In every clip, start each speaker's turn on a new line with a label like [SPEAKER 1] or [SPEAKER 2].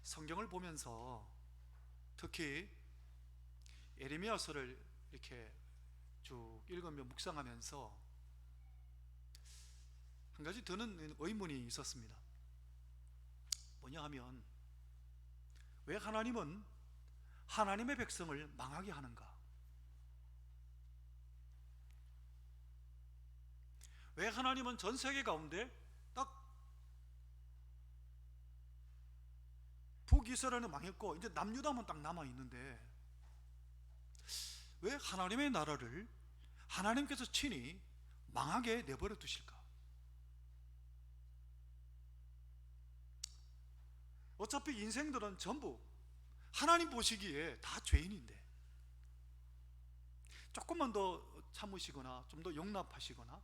[SPEAKER 1] 성경을 보면서 특히 예레미야서를 이렇게 쭉 읽으며 묵상하면서 한 가지 드는 의문이 있었습니다. 뭐냐 하면, 왜 하나님은 하나님의 백성을 망하게 하는가? 왜 하나님은 전 세계 가운데 딱 북이스라엘은 망했고 이제 남유다만 딱 남아있는데 왜 하나님의 나라를 하나님께서 친히 망하게 내버려 두실까? 어차피 인생들은 전부 하나님 보시기에 다 죄인인데 조금만 더 참으시거나 좀 더 용납하시거나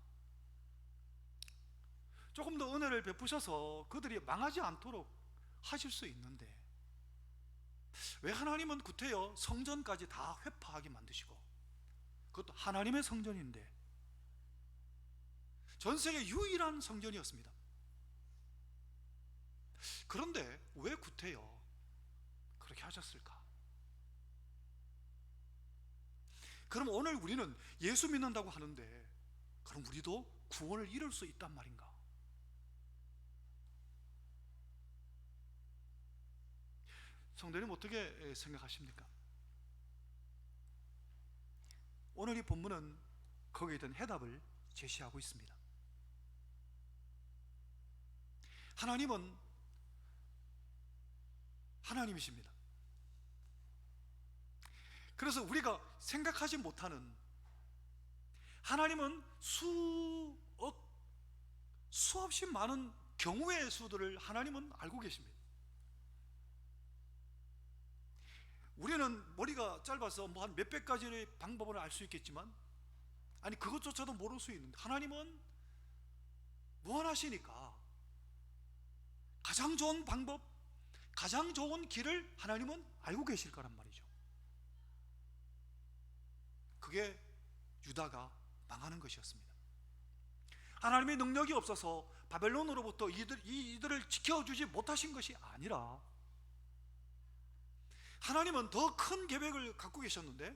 [SPEAKER 1] 조금 더 은혜를 베푸셔서 그들이 망하지 않도록 하실 수 있는데, 왜 하나님은 구태여 성전까지 다 회파하게 만드시고, 그것도 하나님의 성전인데, 전 세계 유일한 성전이었습니다. 그런데 왜 구태여 그렇게 하셨을까? 그럼 오늘 우리는 예수 믿는다고 하는데, 그럼 우리도 구원을 이룰 수 있단 말인가? 성도님 어떻게 생각하십니까? 오늘 이 본문은 거기에 대한 해답을 제시하고 있습니다. 하나님은 하나님이십니다. 그래서 우리가 생각하지 못하는, 하나님은 수없이 많은 경우의 수들을 하나님은 알고 계십니다. 우리는 머리가 짧아서 뭐 한 몇백 가지의 방법을 알 수 있겠지만, 아니 그것조차도 모를 수 있는데, 하나님은 무한하시니까 가장 좋은 방법, 가장 좋은 길을 하나님은 알고 계실 거란 말이죠. 그게 유다가 망하는 것이었습니다. 하나님의 능력이 없어서 바벨론으로부터 이들을 지켜주지 못하신 것이 아니라, 하나님은 더 큰 계획을 갖고 계셨는데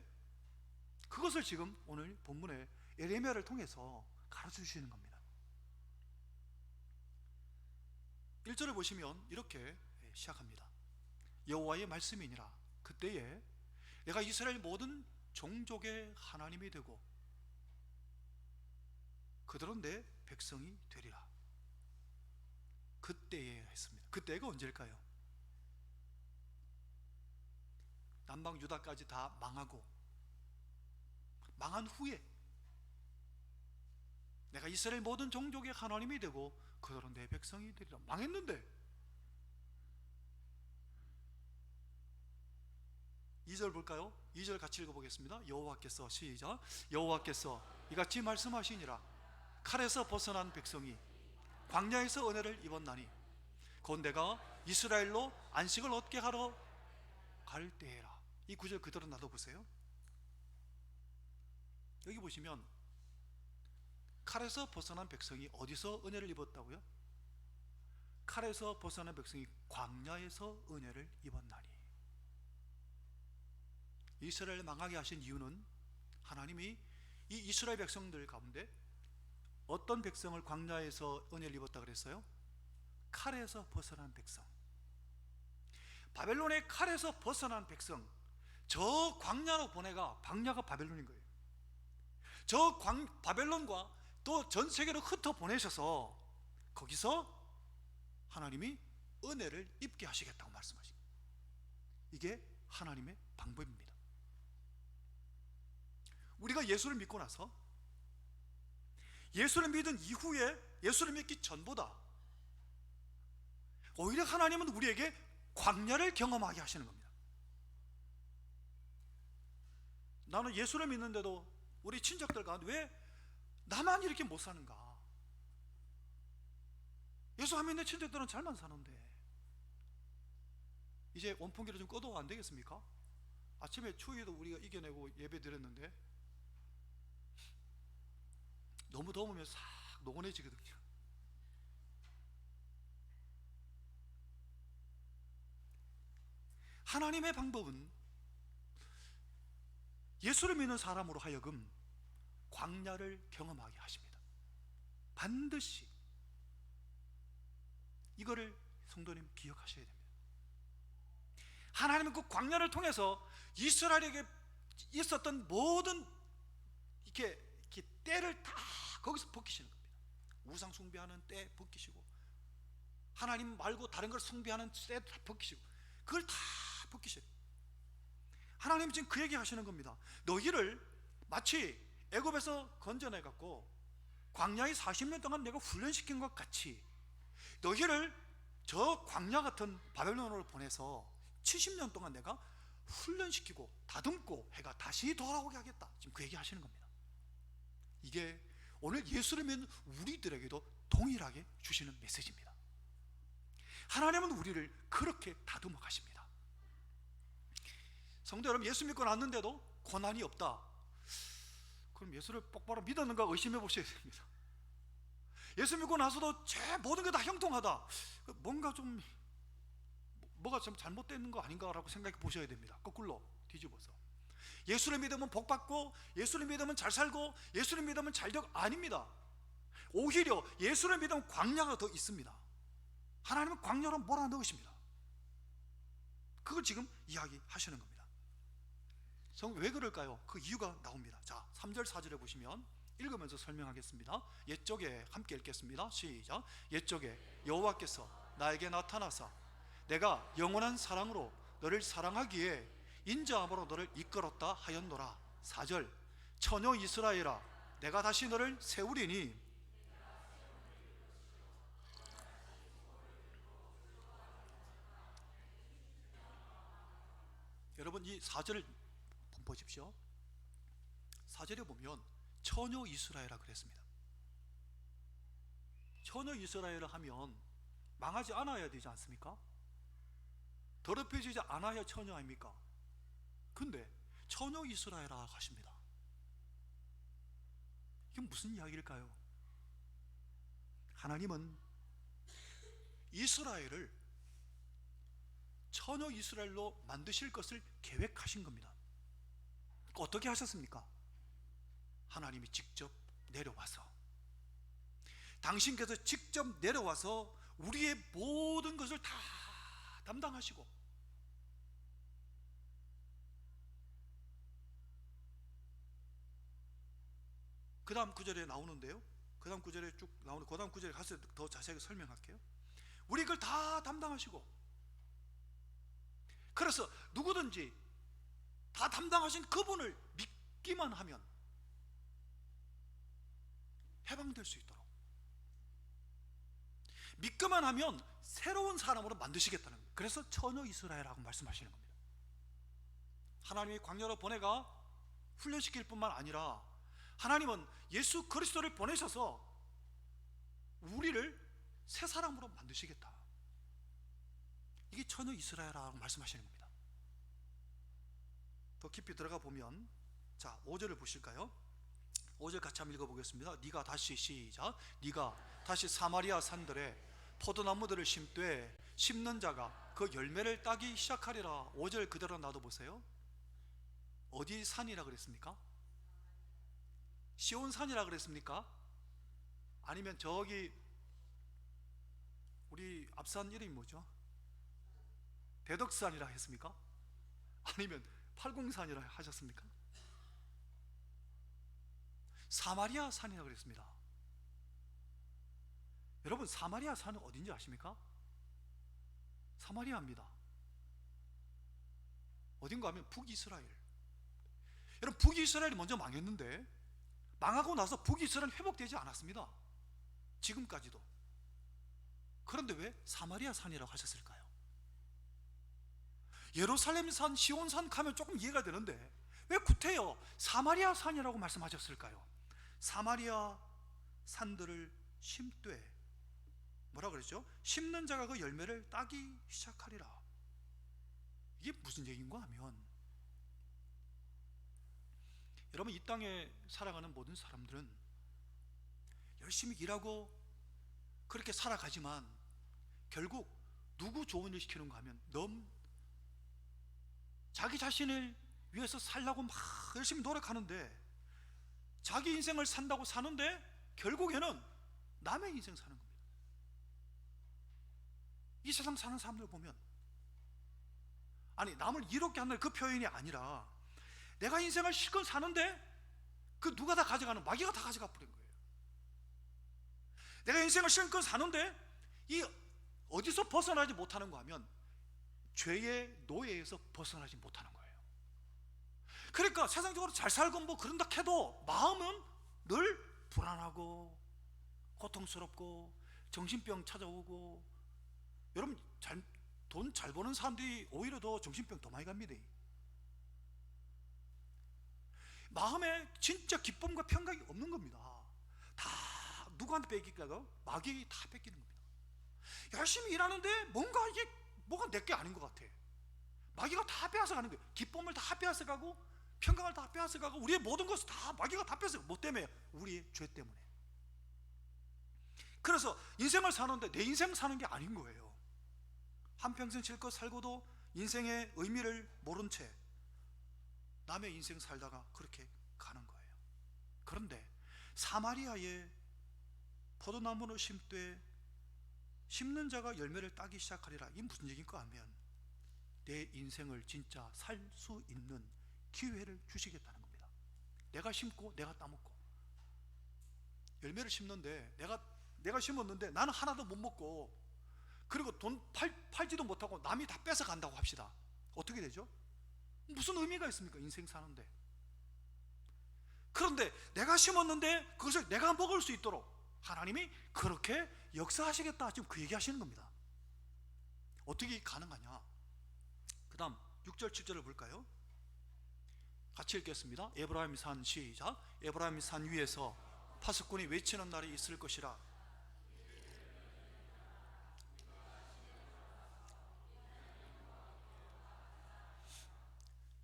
[SPEAKER 1] 그것을 지금 오늘 본문의 예레미야를 통해서 가르쳐 주시는 겁니다. 1절을 보시면 이렇게 시작합니다. 여호와의 말씀이니라. 그때에 내가 이스라엘 모든 종족의 하나님이 되고 그들은 내 백성이 되리라. 그때에 했습니다. 그때가 언제일까요? 남방 유다까지 다 망하고 망한 후에 내가 이스라엘 모든 종족의 하나님이 되고 그들은 내 백성이 되리라. 망했는데 2절 볼까요? 2절 같이 읽어보겠습니다. 여호와께서, 시작, 여호와께서 이같이 말씀하시니라. 칼에서 벗어난 백성이 광야에서 은혜를 입었나니 곧 내가 이스라엘로 안식을 얻게 하러 갈 때에라. 이 구절 그대로 놔둬보세요. 여기 보시면 칼에서 벗어난 백성이 어디서 은혜를 입었다고요? 칼에서 벗어난 백성이 광야에서 은혜를 입었나니. 이스라엘을 망하게 하신 이유는 하나님이 이 이스라엘 백성들 가운데 어떤 백성을 광야에서 은혜를 입었다 그랬어요? 칼에서 벗어난 백성. 바벨론의 칼에서 벗어난 백성, 저 광야로 보내가, 광야가 바벨론인 거예요. 저 바벨론과 또 전 세계로 흩어 보내셔서 거기서 하나님이 은혜를 입게 하시겠다고 말씀하십니다. 이게 하나님의 방법입니다. 우리가 예수를 믿고 나서, 예수를 믿은 이후에, 예수를 믿기 전보다 오히려 하나님은 우리에게 광야를 경험하게 하시는 겁니다. 나는 예수를 믿는데도 우리 친척들 가운데 왜 나만 이렇게 못 사는가? 예수 안 믿는 친척들은 잘만 사는데. 이제 원풍기를 좀 꺼도 안 되겠습니까? 아침에 추위도 우리가 이겨내고 예배 드렸는데 너무 더우면 싹 노곤해지거든요. 하나님의 방법은 예수를 믿는 사람으로 하여금 광야를 경험하게 하십니다. 반드시 이거를 성도님 기억하셔야 됩니다. 하나님은 그 광야를 통해서 이스라엘에게 있었던 모든 이렇게 때를 다 거기서 벗기시는 겁니다. 우상 숭배하는 때 벗기시고, 하나님 말고 다른 걸 숭배하는 때 다 벗기시고, 그걸 다 벗기셔요. 하나님 지금 그 얘기 하시는 겁니다. 너희를 마치 애굽에서 건져내 갖고 광야에 40년 동안 내가 훈련시킨 것 같이 너희를 저 광야 같은 바벨론으로 보내서 70년 동안 내가 훈련시키고 다듬고 해가 다시 돌아오게 하겠다. 지금 그 얘기 하시는 겁니다. 이게 오늘 예수를 믿는 우리들에게도 동일하게 주시는 메시지입니다. 하나님은 우리를 그렇게 다듬어 가십니다. 성도 여러분, 예수 믿고 났는데도 고난이 없다. 그럼 예수를 똑바로 믿었는가 의심해 보셔야 됩니다. 예수 믿고 나서도 제 모든 게 다 형통하다. 뭔가 좀 뭐가 좀 잘못되는 거 아닌가라고 생각해 보셔야 됩니다. 거꾸로 뒤집어서. 예수를 믿으면 복 받고, 예수를 믿으면 잘 살고, 예수를 믿으면 잘 되고, 아닙니다. 오히려 예수를 믿으면 광야가 더 있습니다. 하나님은 광야로 몰아넣으십니다. 그걸 지금 이야기하시는 겁니다. 왜 그럴까요? 그 이유가 나옵니다. 자, 3절 4절에 보시면 읽으면서 설명하겠습니다. 옛적에 함께 읽겠습니다. 시작. 옛적에 여호와께서 나에게 나타나사 내가 영원한 사랑으로 너를 사랑하기에 인자함으로 너를 이끌었다 하였노라. 4절. 처녀 이스라엘아, 내가 다시 너를 세우리니 여러분, 이 4절을 보십시오. 4절에 보면 처녀 이스라엘아 그랬습니다. 처녀 이스라엘을 하면 망하지 않아야 되지 않습니까? 더럽혀지지 않아야 처녀 아닙니까? 근데 처녀 이스라엘아 하십니다. 이게 무슨 이야기일까요? 하나님은 이스라엘을 처녀 이스라엘로 만드실 것을 계획하신 겁니다. 어떻게 하셨습니까? 하나님이 직접 내려와서, 당신께서 직접 내려와서 우리의 모든 것을 다 담당하시고, 그 다음 구절에 나오는데요, 그 다음 구절에 쭉 나오는, 그 다음 구절에 가서 더 자세하게 설명할게요. 우리 그걸 다 담당하시고, 그래서 누구든지 다 담당하신 그분을 믿기만 하면 해방될 수 있도록, 믿기만 하면 새로운 사람으로 만드시겠다는 거예요. 그래서 처녀 이스라엘이라고 말씀하시는 겁니다. 하나님이 광야로 보내가 훈련시킬 뿐만 아니라 하나님은 예수 그리스도를 보내셔서 우리를 새 사람으로 만드시겠다. 이게 처녀 이스라엘이라고 말씀하시는 겁니다. 더 깊이 들어가 보면, 자, 5절을 보실까요? 5절 같이 한번 읽어보겠습니다. 네가 다시, 시작. 네가 다시 사마리아 산들에 포도나무들을 심되 심는 자가 그 열매를 따기 시작하리라. 5절 그대로 놔둬보세요. 어디 산이라 그랬습니까? 시온산이라 그랬습니까? 아니면 저기 우리 앞산 이름이 뭐죠? 대덕산이라 했습니까? 아니면 팔공산이라 하셨습니까? 사마리아 산이라고 그랬습니다. 여러분, 사마리아 산은 어딘지 아십니까? 사마리아입니다. 어딘가 하면 북이스라엘. 여러분, 북이스라엘이 먼저 망했는데 망하고 나서 북이스라엘은 회복되지 않았습니다. 지금까지도. 그런데 왜 사마리아 산이라고 하셨을까요? 예루살렘 산, 시온 산 가면 조금 이해가 되는데 왜 구태여 사마리아 산이라고 말씀하셨을까요? 사마리아 산들을 심되, 뭐라 그랬죠? 심는 자가 그 열매를 따기 시작하리라. 이게 무슨 얘기인가 하면, 여러분, 이 땅에 살아가는 모든 사람들은 열심히 일하고 그렇게 살아가지만 결국 누구 좋은 일 시키는가 하면 자기 자신을 위해서 살려고 막 열심히 노력하는데, 자기 인생을 산다고 사는데 결국에는 남의 인생 사는 겁니다. 이 세상 사는 사람들 보면, 아니 남을 이롭게 하는 그 표현이 아니라, 내가 인생을 실컷 사는데 그 누가 다 가져가는, 마귀가 다 가져가 버린 거예요. 내가 인생을 실컷 사는데 이 어디서 벗어나지 못하는 거 하면 죄의 노예에서 벗어나지 못하는 거예요. 그러니까 세상적으로 잘 살고 뭐 그런다 해도 마음은 늘 불안하고 고통스럽고 정신병 찾아오고. 여러분, 돈 잘 버는 사람들이 오히려 더 정신병 더 많이 갑니다. 마음에 진짜 기쁨과 평강이 없는 겁니다. 다 누구한테 뺏길까요? 마귀에게 다 뺏기는 겁니다. 열심히 일하는데 뭔가 이게 뭐가 내게 아닌 것 같아. 마귀가 다 빼앗아 가는 거예요. 기쁨을 다 빼앗아 가고 평강을 다 빼앗아 가고, 우리의 모든 것을 다 마귀가 다 빼앗아 가고. 뭐 때문에? 우리의 죄 때문에. 그래서 인생을 사는데 내 인생 사는 게 아닌 거예요. 한평생 실컷 살고도 인생의 의미를 모른 채 남의 인생 살다가 그렇게 가는 거예요. 그런데 사마리아에 포도나무를 심되 심는 자가 열매를 따기 시작하리라. 이게 무슨 얘기인가 하면, 내 인생을 진짜 살 수 있는 기회를 주시겠다는 겁니다. 내가 심고 내가 따먹고. 열매를 심는데 내가 심었는데 나는 하나도 못 먹고, 그리고 돈 팔지도 못하고 남이 다 뺏어 간다고 합시다. 어떻게 되죠? 무슨 의미가 있습니까? 인생 사는데. 그런데 내가 심었는데 그것을 내가 먹을 수 있도록 하나님이 그렇게 역사하시겠다, 지금 그 얘기 하시는 겁니다. 어떻게 가능하냐? 그 다음 6절 7절을 볼까요? 같이 읽겠습니다. 에브라임 산, 시작. 에브라임 산 위에서 파수꾼이 외치는 날이 있을 것이라.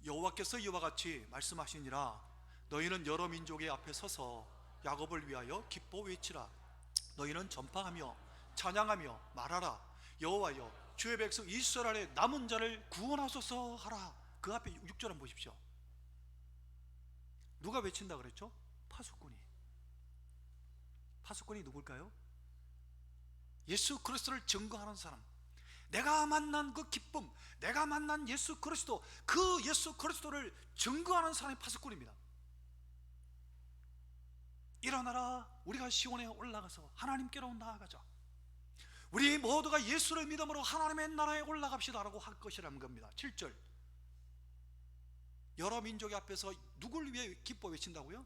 [SPEAKER 1] 여호와께서 이와 같이 말씀하시니라. 너희는 여러 민족의 앞에 서서 야곱을 위하여 기뻐 외치라. 너희는 전파하며 찬양하며 말하라. 여호와여, 주의 백성 이스라엘의 남은 자를 구원하소서 하라. 그 앞에 6절 한번 보십시오. 누가 외친다 그랬죠? 파수꾼이 누굴까요? 예수 그리스도를 증거하는 사람. 내가 만난 그 기쁨, 내가 만난 예수 그리스도, 그 예수 그리스도를 증거하는 사람이 파수꾼입니다. 일어나라, 우리가 시온에 올라가서 하나님께로 나아가자. 우리 모두가 예수를 믿음으로 하나님의 나라에 올라갑시다 라고 할 것이라는 겁니다. 7절. 여러 민족의 앞에서 누굴 위해 기뻐 외친다고요?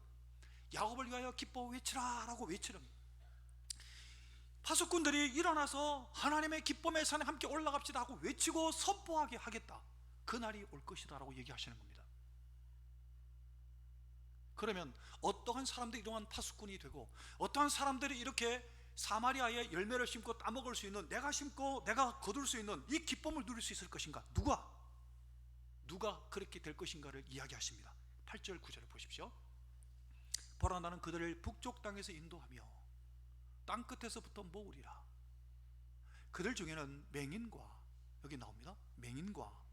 [SPEAKER 1] 야곱을 위하여 기뻐 외치라 라고 외치는. 파수꾼들이 일어나서 하나님의 기쁨의 산에 함께 올라갑시다 하고 외치고 선포하게 하겠다. 그날이 올 것이다 라고 얘기하시는 겁니다. 그러면 어떠한 사람들이 이러한 파수꾼이 되고, 어떠한 사람들이 이렇게 사마리아에 열매를 심고 따먹을 수 있는, 내가 심고 내가 거둘 수 있는 이 기쁨을 누릴 수 있을 것인가? 누가 그렇게 될 것인가를 이야기하십니다. 8절 9절을 보십시오. 보라, 나는 그들을 북쪽 땅에서 인도하며 땅끝에서부터 모으리라. 그들 중에는 맹인과, 여기 나옵니다, 맹인과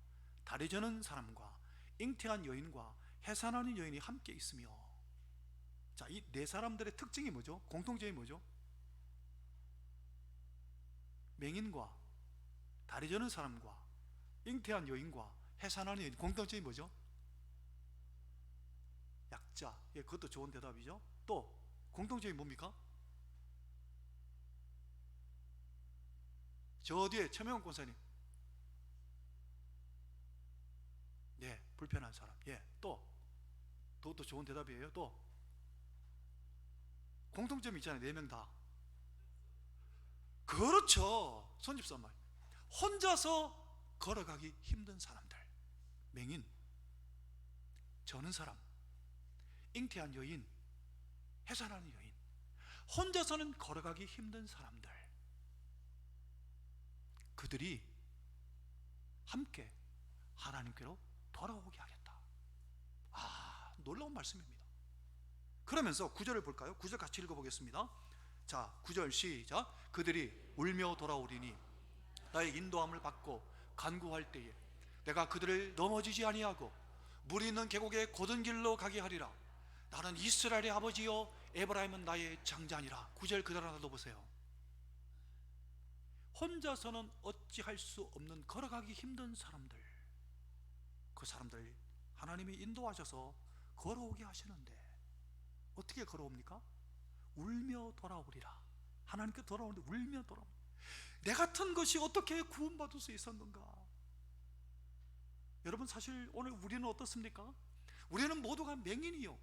[SPEAKER 1] 다리 저는 사람과 잉태한 여인과 해산하는 여인이 함께 있으며. 자, 이 네 사람들의 특징이 뭐죠? 공통점이 뭐죠? 맹인과 다리 저는 사람과 잉태한 여인과 해산하는 여인. 공통점이 뭐죠? 약자. 예, 그것도 좋은 대답이죠. 또 공통점이 뭡니까? 저 뒤에 최명훈 권사님. 예, 불편한 사람. 예, 그것도 좋은 대답이에요. 또 공통점이 있잖아요. 4명 다. 그렇죠. 손집사말. 혼자서 걸어가기 힘든 사람들. 맹인, 저는 사람, 잉태한 여인, 해산하는 여인. 혼자서는 걸어가기 힘든 사람들. 그들이 함께 하나님께로 돌아오게 하겠다. 놀라운 말씀입니다. 그러면서 9절을 볼까요? 9절 같이 읽어보겠습니다. 자, 9절 시작. 그들이 울며 돌아오리니 나의 인도함을 받고 간구할 때에 내가 그들을 넘어지지 아니하고 물이 있는 계곡에 곧은 길로 가게 하리라. 나는 이스라엘의 아버지요 에브라임은 나의 장자니라. 9절 그대로 놔둬보세요. 혼자서는 어찌할 수 없는, 걸어가기 힘든 사람들, 그 사람들 하나님이 인도하셔서 걸어오게 하시는데 어떻게 걸어옵니까? 울며 돌아오리라. 하나님께 돌아오는데 울며 돌아오리라. 내 같은 것이 어떻게 구원받을 수 있었는가? 여러분, 사실 오늘 우리는 어떻습니까? 우리는 모두가 맹인이요,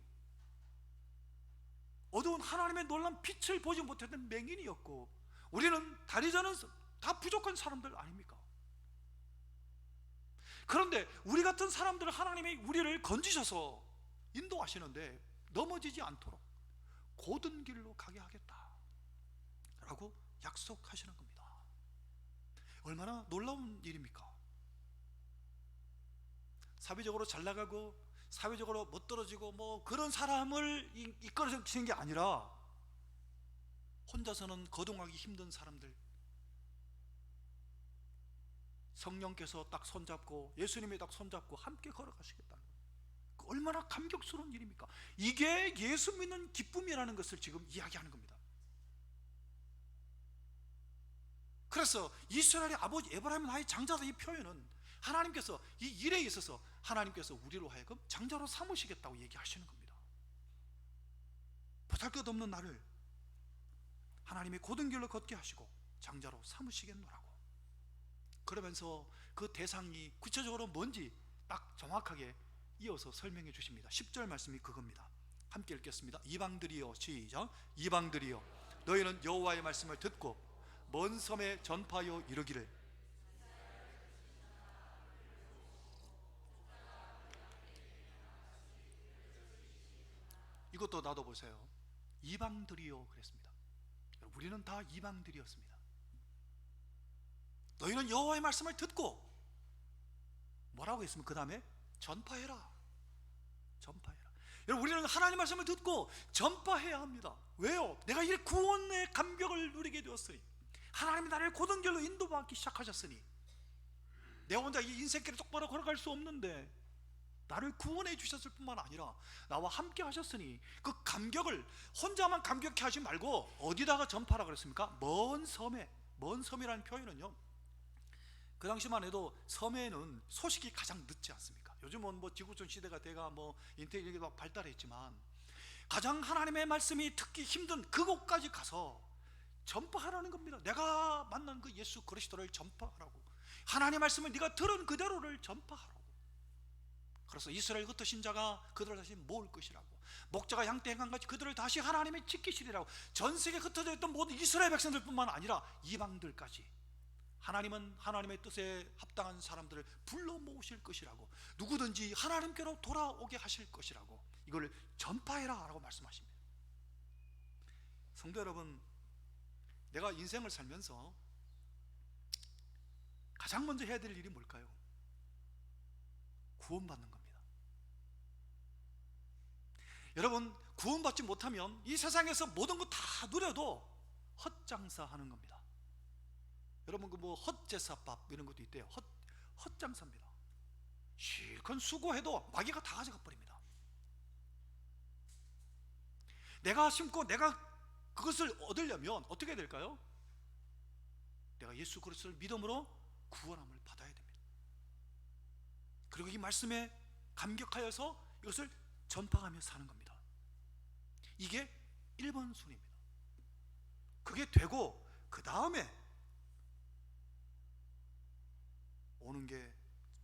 [SPEAKER 1] 어두운 하나님의 놀라운 빛을 보지 못했던 맹인이었고, 우리는 다리 저는 다 부족한 사람들 아닙니까? 그런데 우리 같은 사람들을 하나님이 우리를 건지셔서 인도하시는데 넘어지지 않도록 곧은 길로 가게 하겠다 라고 약속하시는 겁니다. 얼마나 놀라운 일입니까? 사회적으로 잘 나가고 사회적으로 못 떨어지고 뭐 그런 사람을 이끌어주시는 게 아니라 혼자서는 거동하기 힘든 사람들, 성령께서 딱 손잡고 예수님이 딱 손잡고 함께 걸어가시겠다는 거예요. 얼마나 감격스러운 일입니까? 이게 예수 믿는 기쁨이라는 것을 지금 이야기하는 겁니다. 그래서 이스라엘의 아버지 에브라임은 나의 장자다, 이 표현은 하나님께서 이 일에 있어서 하나님께서 우리로 하여금 장자로 삼으시겠다고 얘기하시는 겁니다. 보잘것없는 나를 하나님이 곧은 길로 걷게 하시고 장자로 삼으시겠노라고. 그러면서 그 대상이 구체적으로 뭔지 딱 정확하게 이어서 설명해 주십니다. 10절 말씀이 그겁니다. 함께 읽겠습니다. 이방들이여, 시작. 이방들이여, 너희는 여호와의 말씀을 듣고 먼 섬에 전파하여 이르기를. 이것도 나도 보세요. 이방들이여 그랬습니다. 우리는 다 이방들이었습니다. 너희는 여호와의 말씀을 듣고 뭐라고 했으면 그 다음에 전파해라. 전파해라. 여러분, 우리는 하나님 말씀을 듣고 전파해야 합니다. 왜요? 내가 이 구원의 감격을 누리게 되었으니, 하나님이 나를 곧은 길로 인도받기 시작하셨으니, 내가 혼자 이 인생길을 똑바로 걸어갈 수 없는데 나를 구원해 주셨을 뿐만 아니라 나와 함께 하셨으니 그 감격을 혼자만 감격해 하지 말고 어디다가 전파하라 그랬습니까? 먼 섬에. 먼 섬이라는 표현은요, 그 당시만 해도 섬에는 소식이 가장 늦지 않습니까? 요즘은 뭐 지구촌 시대가 돼가 뭐 인터넷이 발달했지만 가장 하나님의 말씀이 듣기 힘든 그곳까지 가서 전파하라는 겁니다. 내가 만난 그 예수 그리스도를 전파하라고. 하나님의 말씀을 네가 들은 그대로를 전파하라고. 그래서 이스라엘 흩으신 자가 그들을 다시 모을 것이라고, 목자가 양떼 행한 같이 그들을 다시 하나님이 지키시리라고. 전 세계에 흩어져 있던 모든 이스라엘 백성들뿐만 아니라 이방들까지 하나님은 하나님의 뜻에 합당한 사람들을 불러 모으실 것이라고, 누구든지 하나님께로 돌아오게 하실 것이라고, 이걸 전파해라 라고 말씀하십니다. 성도 여러분, 내가 인생을 살면서 가장 먼저 해야 될 일이 뭘까요? 구원받는 겁니다. 여러분, 구원받지 못하면 이 세상에서 모든 거 다 누려도 헛장사하는 겁니다. 여러분, 그 뭐 헛제사밥 이런 것도 있대요. 헛장사입니다. 실컷 수고해도 마귀가 다 가져가 버립니다. 내가 심고 내가 그것을 얻으려면 어떻게 해야 될까요? 내가 예수 그리스도를 믿음으로 구원함을 받아야 됩니다. 그리고 이 말씀에 감격하여서 이것을 전파하며 사는 겁니다. 이게 1번 순위입니다. 그게 되고 그 다음에 오는 게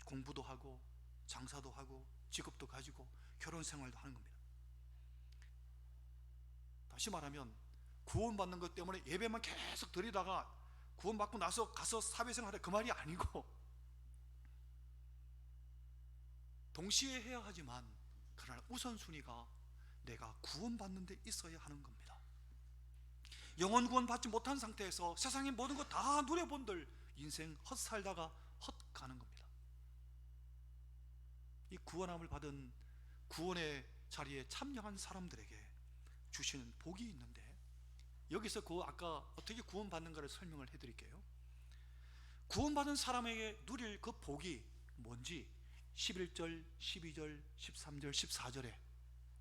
[SPEAKER 1] 공부도 하고 장사도 하고 직업도 가지고 결혼 생활도 하는 겁니다. 다시 말하면 구원받는 것 때문에 예배만 계속 드리다가 구원받고 나서 가서 사회생활에 그 말이 아니고, 동시에 해야 하지만 그러나 우선순위가 내가 구원받는 데 있어야 하는 겁니다. 영원 구원 받지 못한 상태에서 세상의 모든 것 다 누려본들 인생 헛살다가 헛가는 겁니다. 이 구원함을 받은 구원의 자리에 참여한 사람들에게 주시는 복이 있는데, 여기서 그 아까 어떻게 구원받는가를 설명을 해드릴게요. 구원받은 사람에게 누릴 그 복이 뭔지 11절, 12절, 13절, 14절에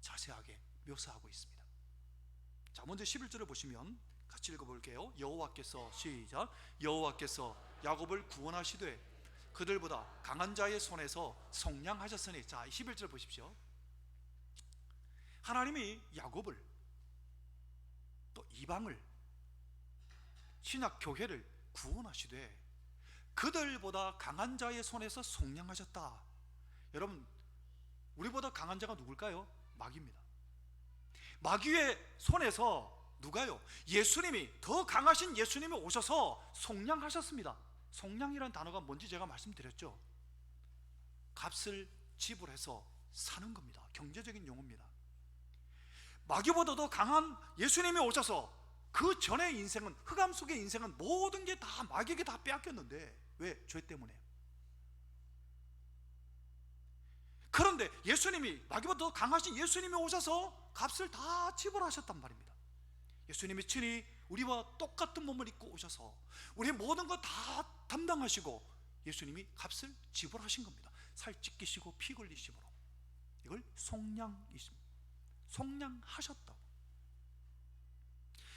[SPEAKER 1] 자세하게 묘사하고 있습니다. 자, 먼저 11절을 보시면 같이 읽어볼게요. 여호와께서, 시작, 여호와께서 야곱을 구원하시되 그들보다 강한 자의 손에서 속량하셨으니. 자, 11절 보십시오. 하나님이 야곱을, 또 이방을, 신약 교회를 구원하시되 그들보다 강한 자의 손에서 속량하셨다. 여러분, 우리보다 강한 자가 누굴까요? 마귀입니다. 마귀의 손에서 누가요? 예수님이, 더 강하신 예수님이 오셔서 속량하셨습니다. 속량이라는 단어가 뭔지 제가 말씀드렸죠. 값을 지불해서 사는 겁니다. 경제적인 용어입니다. 마귀보다 더 강한 예수님이 오셔서 그 전의 인생은, 흑암 속의 인생은 모든 게 다 마귀에게 다 빼앗겼는데, 왜? 죄 때문에. 그런데 예수님이, 마귀보다 더 강하신 예수님이 오셔서 값을 다 지불하셨단 말입니다. 예수님이 친히 우리와 똑같은 몸을 입고 오셔서 우리의 모든 것 다 담당하시고 예수님이 값을 지불하신 겁니다. 살 찢기시고 피 흘리심으로. 이걸 속량이십니다. 속량하셨다고.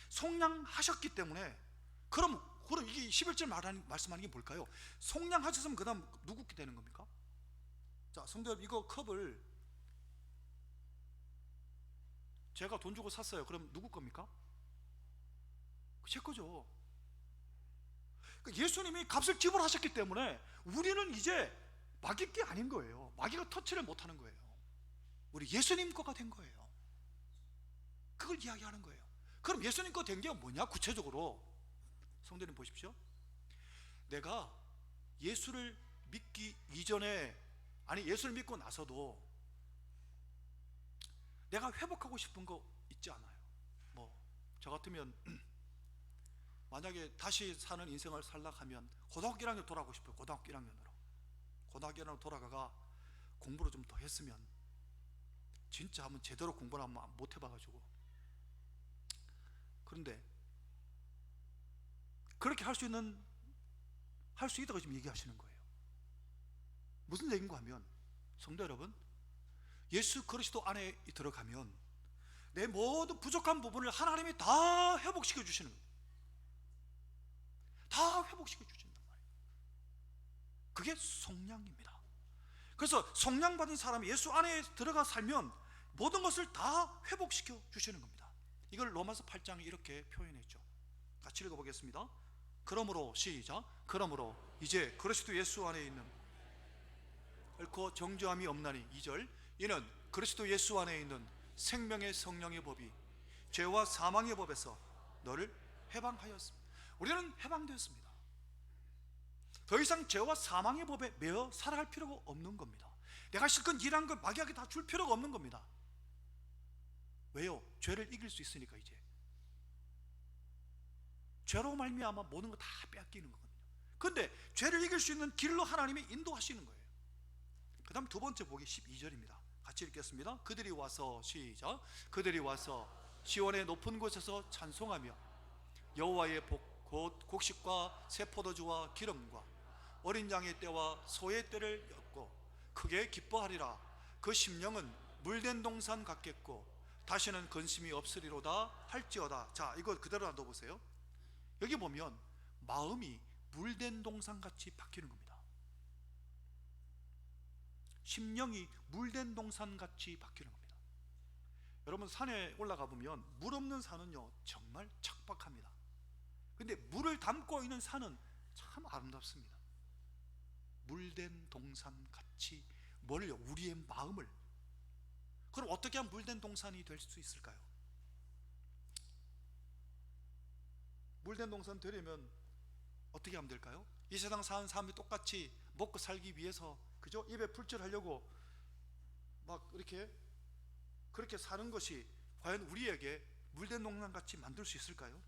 [SPEAKER 1] 속량하셨기 때문에, 그럼 이게 11절 말씀하는 게 뭘까요? 속량하셨으면 그 다음 누구께 되는 겁니까? 자, 성도 여러분, 이거 컵을 제가 돈 주고 샀어요. 그럼 누구 겁니까? 제 거죠. 예수님이 값을 지불하셨기 때문에 우리는 이제 마귀 게 아닌 거예요. 마귀가 터치를 못하는 거예요. 우리 예수님 거가 된 거예요. 그걸 이야기하는 거예요. 그럼 예수님 거 된 게 뭐냐? 구체적으로 성도님 보십시오. 내가 예수를 믿기 이전에, 아니 예수를 믿고 나서도 내가 회복하고 싶은 거 있지 않아요? 뭐 저 같으면 만약에 다시 사는 인생을 살려고 하면 고등학교 1학년 돌아가고 싶어요. 고등학교 1학년으로. 고등학교 1학년으로 돌아가가 공부를 좀 더 했으면, 진짜 한번 제대로 공부를 한번 못 해봐가지고. 그런데 그렇게 할 수 있다고 지금 얘기하시는 거예요. 무슨 얘기인가 하면, 성도 여러분, 예수 그리스도 안에 들어가면 내 모든 부족한 부분을 하나님이 다 회복시켜 주시는 거예요. 다 회복시켜 주신단 말이에요. 그게 속량입니다. 그래서 속량받은 사람이 예수 안에 들어가 살면 모든 것을 다 회복시켜 주시는 겁니다. 이걸 로마서 8장에 이렇게 표현했죠. 같이 읽어보겠습니다. 그러므로, 시작, 그러므로 이제 그리스도 예수 안에 있는 결코 정죄함이 없나니. 2절, 이는 그리스도 예수 안에 있는 생명의 성령의 법이 죄와 사망의 법에서 너를 해방하였습니다. 우리는 해방되었습니다. 더 이상 죄와 사망의 법에 매여 살아갈 필요가 없는 겁니다. 내가 실컷 일한 걸 마귀에게 다 줄 필요가 없는 겁니다. 왜요? 죄를 이길 수 있으니까. 이제 죄로 말미암아 모든 거 다 빼앗기는 거거든요. 그런데 죄를 이길 수 있는 길로 하나님이 인도하시는 거예요. 그 다음 두 번째 복이 12절입니다. 같이 읽겠습니다. 그들이 와서, 시작, 그들이 와서 시온의 높은 곳에서 찬송하며 여호와의 복 곧 곡식과 새 포도주와 기름과 어린 양의 떼와 소의 떼를 엮고 크게 기뻐하리라. 그 심령은 물된 동산 같겠고 다시는 근심이 없으리로다 할지어다. 자, 이거 그대로 놔둬보세요. 여기 보면 마음이 물된 동산같이 바뀌는 겁니다. 심령이 물된 동산같이 바뀌는 겁니다. 여러분, 산에 올라가 보면 물 없는 산은요 정말 척박합니다. 근데 물을 담고 있는 산은 참 아름답습니다. 물된 동산같이 뭘요? 우리의 마음을. 그럼 어떻게 하면 물된 동산이 될 수 있을까요? 물된 동산 되려면 어떻게 하면 될까요? 이 세상 사는 사람이 똑같이 먹고 살기 위해서, 그죠? 입에 풀칠하려고 막 이렇게 그렇게 사는 것이 과연 우리에게 물된 동산같이 만들 수 있을까요?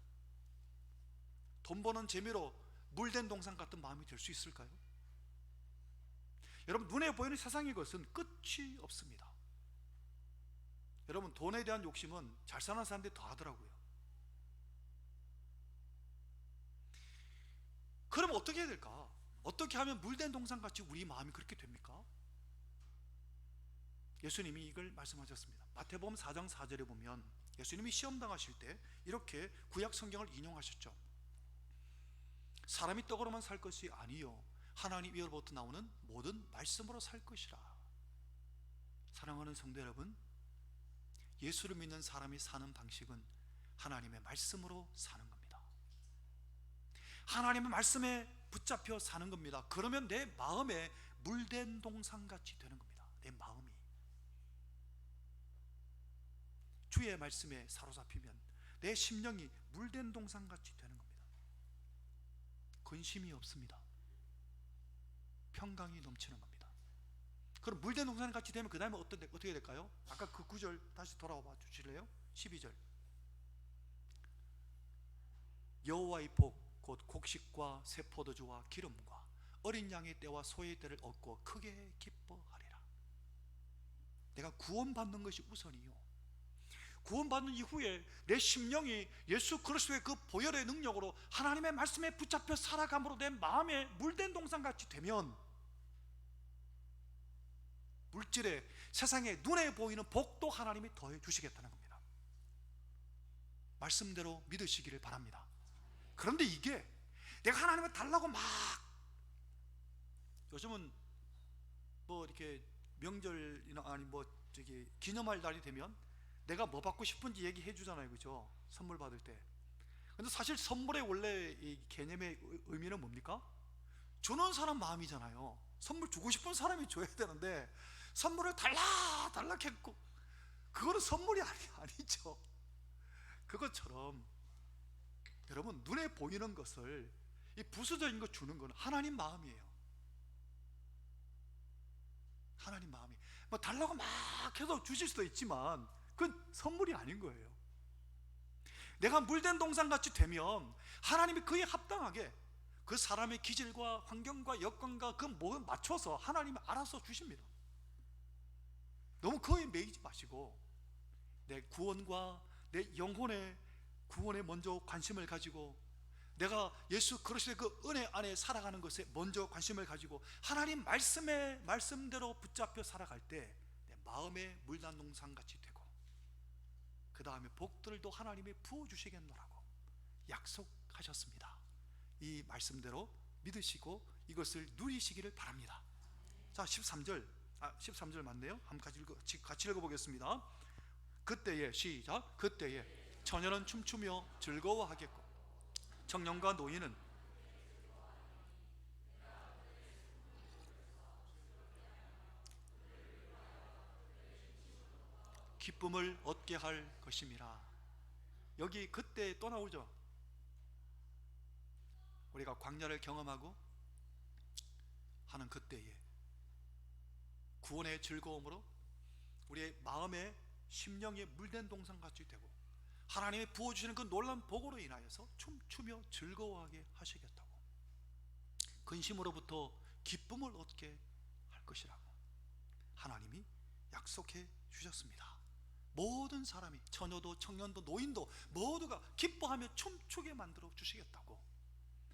[SPEAKER 1] 돈 버는 재미로 물된 동산 같은 마음이 될 수 있을까요? 여러분, 눈에 보이는 세상의 것은 끝이 없습니다. 여러분, 돈에 대한 욕심은 잘 사는 사람들이 더 하더라고요. 그럼 어떻게 해야 될까? 어떻게 하면 물된 동산같이 우리 마음이 그렇게 됩니까? 예수님이 이걸 말씀하셨습니다. 마태복음 4장 4절에 보면 예수님이 시험 당하실 때 이렇게 구약 성경을 인용하셨죠. 사람이 떡으로만 살 것이 아니요 하나님 입으로부터 나오는 모든 말씀으로 살 것이라. 사랑하는 성도 여러분, 예수를 믿는 사람이 사는 방식은 하나님의 말씀으로 사는 겁니다. 하나님의 말씀에 붙잡혀 사는 겁니다. 그러면 내 마음에 물된 동산같이 되는 겁니다. 내 마음이 주의 말씀에 사로잡히면 내 심령이 물된 동산같이 되는 겁니다. 근심이 없습니다. 평강이 넘치는 겁니다. 그럼 물된 동산같이 되면 그 다음에 어떻게 될까요? 아까 그 9절 다시 돌아와 주실래요? 12절 여호와의 복 곧 곡식과 새 포도주와 기름과 어린 양의 떼와 소의 떼를 얻고 크게 기뻐하리라. 내가 구원받는 것이 우선이요, 구원받는 이후에 내 심령이 예수 그리스도의 그 보혈의 능력으로 하나님의 말씀에 붙잡혀 살아감으로 내 마음에 물된 동산같이 되면 물질에 세상에 눈에 보이는 복도 하나님이 더해 주시겠다는 겁니다. 말씀대로 믿으시기를 바랍니다. 그런데 이게 내가 하나님을 달라고 막, 요즘은 뭐 이렇게 명절이나 아니 뭐 저기 기념할 날이 되면 내가 뭐 받고 싶은지 얘기해 주잖아요, 그죠? 선물 받을 때. 근데 사실 선물의 원래 이 개념의 의미는 뭡니까? 주는 사람 마음이잖아요. 선물 주고 싶은 사람이 줘야 되는데 선물을 달라 했고, 그거는 선물이 아니죠. 그것처럼 여러분, 눈에 보이는 것을, 이 부수적인 거 주는 건 하나님 마음이에요. 하나님 마음이 뭐 달라고 막 해서 주실 수도 있지만 그건 선물이 아닌 거예요. 내가 물된 동산같이 되면 하나님이 그에 합당하게 그 사람의 기질과 환경과 여건과 그 뭐에 맞춰서 하나님이 알아서 주십니다. 너무 그에 매이지 마시고 내 구원과 내 영혼의 구원에 먼저 관심을 가지고 내가 예수 그리스도의 그 은혜 안에 살아가는 것에 먼저 관심을 가지고 하나님 말씀대로 붙잡혀 살아갈 때 내 마음에 물난 동산같이 되고 그 다음에 복들도 하나님이 부어주시겠노라고 약속하셨습니다. 이 말씀대로 믿으시고 이것을 누리시기를 바랍니다. 자, 13절 맞네요. 한번 같이 읽어보겠습니다. 그때에, 시작, 그때에 처녀는 춤추며 즐거워하겠고 청년과 노인은 기쁨을 얻게 할 것임이라. 여기 그때 또 나오죠. 우리가 광야를 경험하고 하는 그때에 구원의 즐거움으로 우리의 마음에 심령에 물된 동산같이 되고 하나님이 부어주시는 그 놀라운 복으로 인하여서 춤추며 즐거워하게 하시겠다고, 근심으로부터 기쁨을 얻게 할 것이라고 하나님이 약속해 주셨습니다. 모든 사람이, 처녀도 청년도 노인도 모두가 기뻐하며 춤추게 만들어 주시겠다고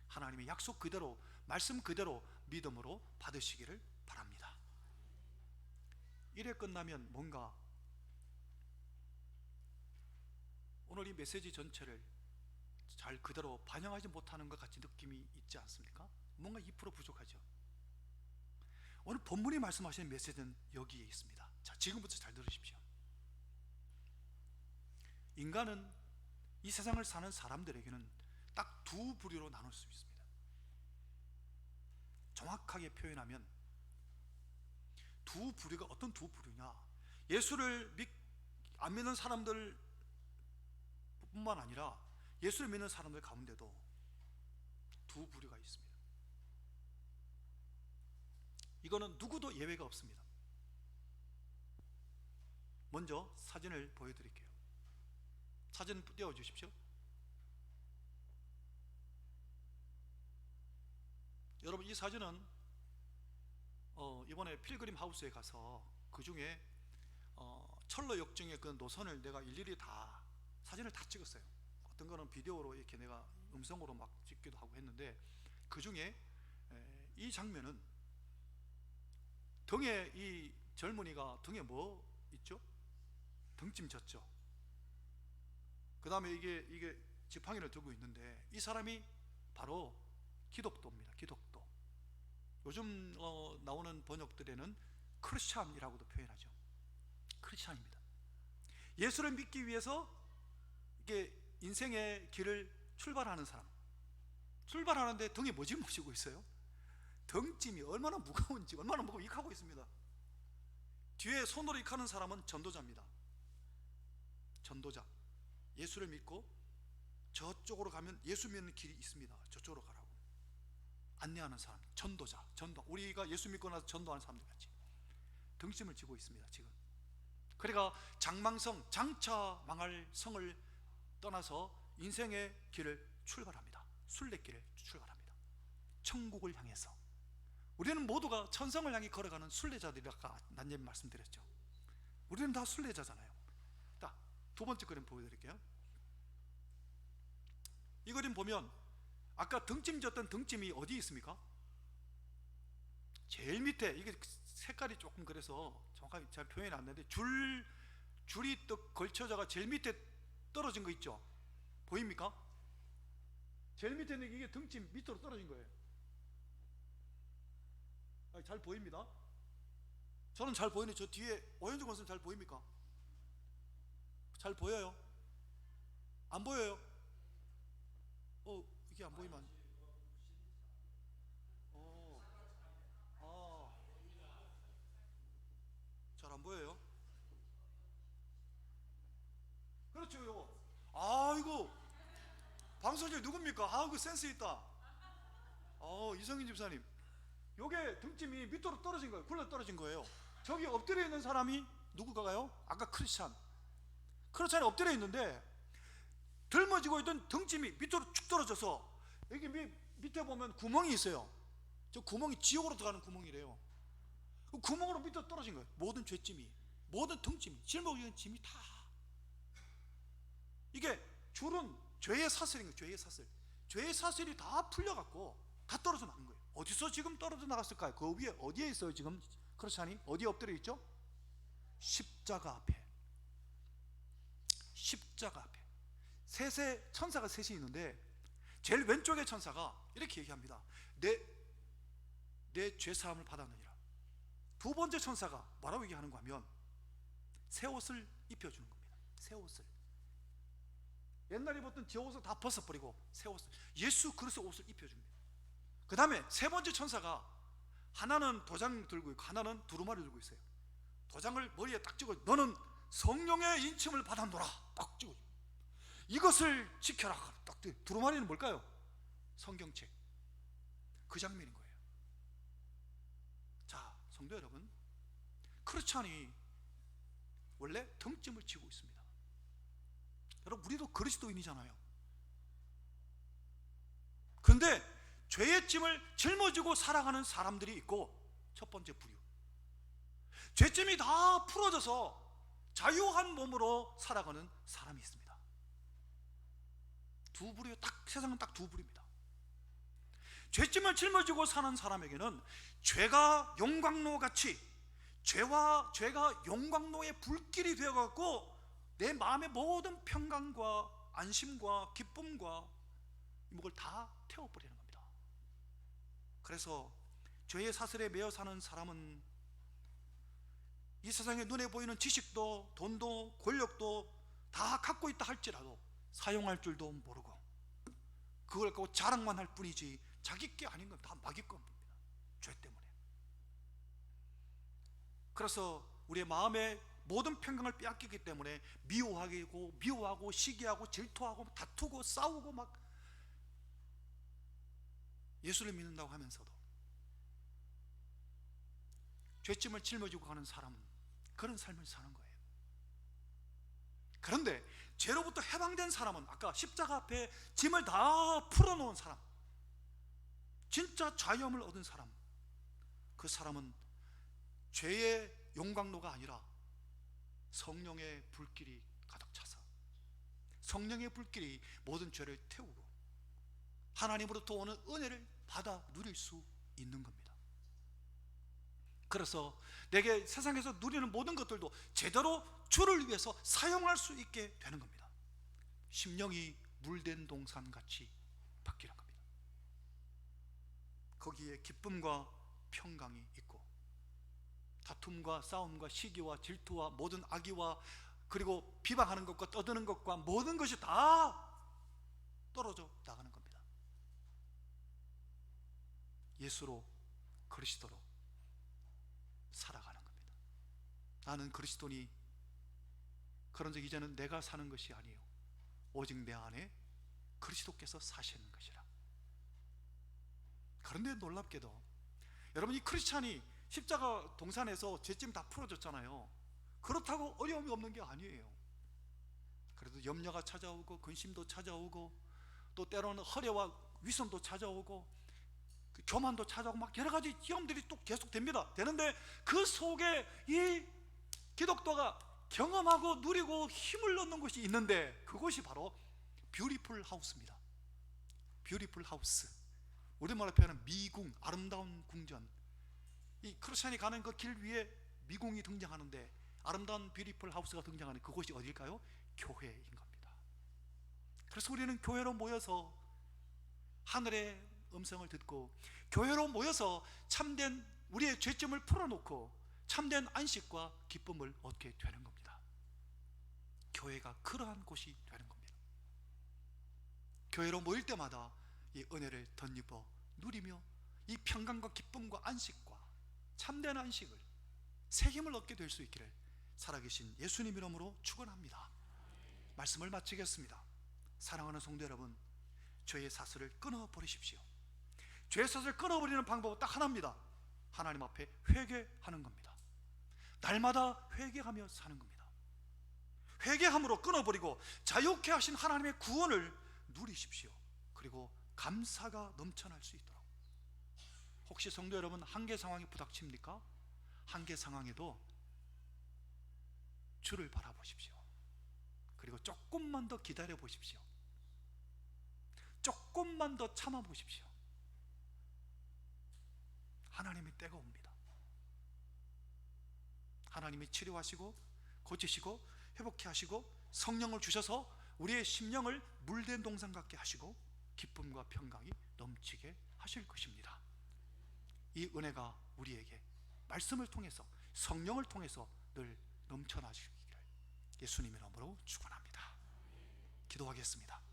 [SPEAKER 1] 하나님의 약속 그대로, 말씀 그대로 믿음으로 받으시기를 바랍니다. 이래 끝나면 뭔가 오늘 이 메시지 전체를 잘 그대로 반영하지 못하는 것 같이 느낌이 있지 않습니까? 뭔가 2% 부족하죠. 오늘 본문이 말씀하시는 메시지는 여기에 있습니다. 자, 지금부터 잘 들으십시오. 인간은 이 세상을 사는 사람들에게는 딱 두 부류로 나눌 수 있습니다. 정확하게 표현하면 두 부류가 어떤 두 부류냐, 예수를 안 믿는 사람들 뿐만 아니라 예수를 믿는 사람들 가운데도 두 부류가 있습니다. 이거는 누구도 예외가 없습니다. 먼저 사진을 보여드릴게요. 사진 띄워주십시오. 여러분, 이 사진은 이번에 필그림 하우스에 가서 그 중에 철로 역정의 그 노선을 내가 일일이 다 사진을 다 찍었어요. 어떤 거는 비디오로 이렇게 내가 음성으로 막 찍기도 하고 했는데 그 중에 이 장면은 등에, 이 젊은이가 등에 뭐 있죠? 등짐 졌죠. 그 다음에 이게 지팡이를 들고 있는데, 이 사람이 바로 기독도입니다. 기독도. 요즘 나오는 번역들에는 크리스찬이라고도 표현하죠. 크리스찬입니다. 예수를 믿기 위해서 이게 인생의 길을 출발하는 사람, 출발하는데 등에 뭐 짊어지고 있어요? 등짐이 얼마나 무거운지, 얼마나 무거운지 익하고 있습니다. 뒤에 손으로 익하는 사람은 전도자입니다. 전도자. 예수를 믿고 저쪽으로 가면 예수 믿는 길이 있습니다. 저쪽으로 가라고 안내하는 사람, 전도자. 전도. 우리가 예수 믿고 나서 전도하는 사람들 같이 등짐을 지고 있습니다. 지금 그러니까 장망성, 장차 망할 성을 떠나서 인생의 길을 출발합니다. 순례길을 출발합니다. 천국을 향해서. 우리는 모두가 천성을 향해 걸어가는 순례자들이, 아까 난예비 말씀드렸죠. 우리는 다 순례자잖아요. 자, 두 번째 그림 보여드릴게요. 이 그림 보면 아까 등짐 졌던 등짐이 어디 있습니까? 제일 밑에. 이게 색깔이 조금 그래서 정확하게 잘 표현이 안 되는데, 줄이 또 걸쳐져가 제일 밑에 떨어진 거 있죠? 보입니까? 제일 밑에 있는 이게 등짐 밑으로 떨어진 거예요. 잘 보입니다. 저는 잘 보이는데 저 뒤에 오현주 권수님 잘 보입니까? 잘 보여요? 안 보여요? 이게 안 보이면 잘 안 보여요? 그렇죠. 이거 이거 방송실 누굽니까? 그 센스 있다. 이성인 집사님, 요게 등짐이 밑으로 떨어진 거예요. 굴러 떨어진 거예요. 저기 엎드려 있는 사람이 누구가요? 아까 크리스찬이 엎드려 있는데, 들머지고 있던 등짐이 밑으로 축 떨어져서, 여기 밑에 보면 구멍이 있어요. 저 구멍이 지옥으로 들어가는 구멍이래요. 그 구멍으로 밑으로 떨어진 거예요. 모든 죄짐이, 모든 등짐이, 짊어지는 짐이 다. 이게 줄은 죄의 사슬인 거예요. 죄의 사슬. 죄의 사슬이 다 풀려갖고 다 떨어져 나간 거예요. 어디서 지금 떨어져 나갔을까요? 그 위에 어디에 있어요 지금? 크리스찬이 어디에 엎드려 있죠? 십자가 앞에. 십자가 앞에. 셋의 천사가 셋이 있는데, 제일 왼쪽의 천사가 이렇게 얘기합니다. 내 죄사함을 받았느니라. 두 번째 천사가 뭐라고 얘기하는가 하면, 새 옷을 입혀주는 겁니다. 새 옷을. 옛날에 입었던 저 옷을 다 벗어버리고 새 옷을, 예수 그리스도 옷을 입혀줍니다. 그 다음에 세 번째 천사가, 하나는 도장 들고 있고 하나는 두루마리 들고 있어요. 도장을 머리에 딱 찍어, 너는 성령의 인침을 받았노라 딱 찍어. 이것을 지켜라 딱. 두루마리는 뭘까요? 성경책. 그 장면인 거예요. 자, 성도 여러분, 크리스찬이 원래 등짐을 지고 있습니다. 여러분, 우리도 그리스도인이잖아요. 근데 죄의 짐을 짊어지고 살아가는 사람들이 있고, 첫 번째 부류, 죄짐이 다 풀어져서 자유한 몸으로 살아가는 사람이 있습니다. 두 부류, 세상은 딱 두 부류입니다. 죄짐을 짊어지고 사는 사람에게는 죄가 용광로같이, 죄가 용광로의 불길이 되어갖고 내 마음의 모든 평강과 안심과 기쁨과 이걸 다 태워버리는 겁니다. 그래서 죄의 사슬에 매여 사는 사람은 이 세상에 눈에 보이는 지식도 돈도 권력도 다 갖고 있다 할지라도 사용할 줄도 모르고, 그걸 갖고 자랑만 할 뿐이지 자기 게 아닌 건 다 마귀 겁니다. 죄 때문에. 그래서 우리의 마음의 모든 평강을 빼앗기기 때문에 미워하고 시기하고 질투하고 다투고 싸우고 막, 예수를 믿는다고 하면서도 죄짐을 짊어지고 가는 사람은 그런 삶을 사는 거예요. 그런데 죄로부터 해방된 사람은, 아까 십자가 앞에 짐을 다 풀어놓은 사람, 진짜 자유함을 얻은 사람, 그 사람은 죄의 용광로가 아니라 성령의 불길이 가득 차서, 성령의 불길이 모든 죄를 태우고 하나님으로부터 오는 은혜를 받아 누릴 수 있는 겁니다. 그래서 내게 세상에서 누리는 모든 것들도 제대로 주를 위해서 사용할 수 있게 되는 겁니다. 심령이 물된 동산같이 바뀌는 겁니다. 거기에 기쁨과 평강이 있고 다툼과 싸움과 시기와 질투와 모든 악의와 그리고 비방하는 것과 떠드는 것과 모든 것이 다 떨어져 나가는 겁니다. 예수로, 그리스도로 살아가는 겁니다. 나는 그리스도니 그런즉 이제는 내가 사는 것이 아니요 오직 내 안에 그리스도께서 사시는 것이라. 그런데 놀랍게도 여러분, 이 크리스찬이 십자가 동산에서 죄짐 다 풀어졌잖아요. 그렇다고 어려움이 없는 게 아니에요. 그래도 염려가 찾아오고 근심도 찾아오고 또 때로는 허례와 위선도 찾아오고 교만도 찾아오고 막 여러 가지 시험들이 또 계속 되는데 그 속에 이 기독교가 경험하고 누리고 힘을 얻는 것이 있는데 그것이 바로 뷰티풀 하우스입니다. 뷰티풀 하우스, 우리말로 표현하는 미궁, 아름다운 궁전. 이 크리스찬이 가는 그 길 위에 미궁이 등장하는데 아름다운 뷰티풀 하우스가 등장하는 그곳이 어딜까요? 교회인 겁니다. 그래서 우리는 교회로 모여서 하늘의 음성을 듣고 교회로 모여서 참된 우리의 죄점을 풀어놓고 참된 안식과 기쁨을 얻게 되는 겁니다. 교회가 그러한 곳이 되는 겁니다. 교회로 모일 때마다 이 은혜를 덧입어 누리며 이 평강과 기쁨과 안식과 참된 안식을, 새 힘을 얻게 될 수 있기를 살아계신 예수님 이름으로 축원합니다. 말씀을 마치겠습니다. 사랑하는 성도 여러분, 죄의 사슬을 끊어버리십시오. 죄의 사슬을 끊어버리는 방법은 딱 하나입니다. 하나님 앞에 회개하는 겁니다. 날마다 회개하며 사는 겁니다. 회개함으로 끊어버리고 자유케 하신 하나님의 구원을 누리십시오. 그리고 감사가 넘쳐날 수 있도록. 혹시 성도 여러분 한계 상황이 부닥칩니까? 한계 상황에도 주를 바라보십시오. 그리고 조금만 더 기다려 보십시오. 조금만 더 참아 보십시오. 하나님의 때가 옵니다. 하나님이 치료하시고 고치시고 회복케 하시고 성령을 주셔서 우리의 심령을 물된 동산 같게 하시고 기쁨과 평강이 넘치게 하실 것입니다. 이 은혜가 우리에게 말씀을 통해서 성령을 통해서 늘 넘쳐나시기를 예수님의 이름으로 축원합니다. 기도하겠습니다.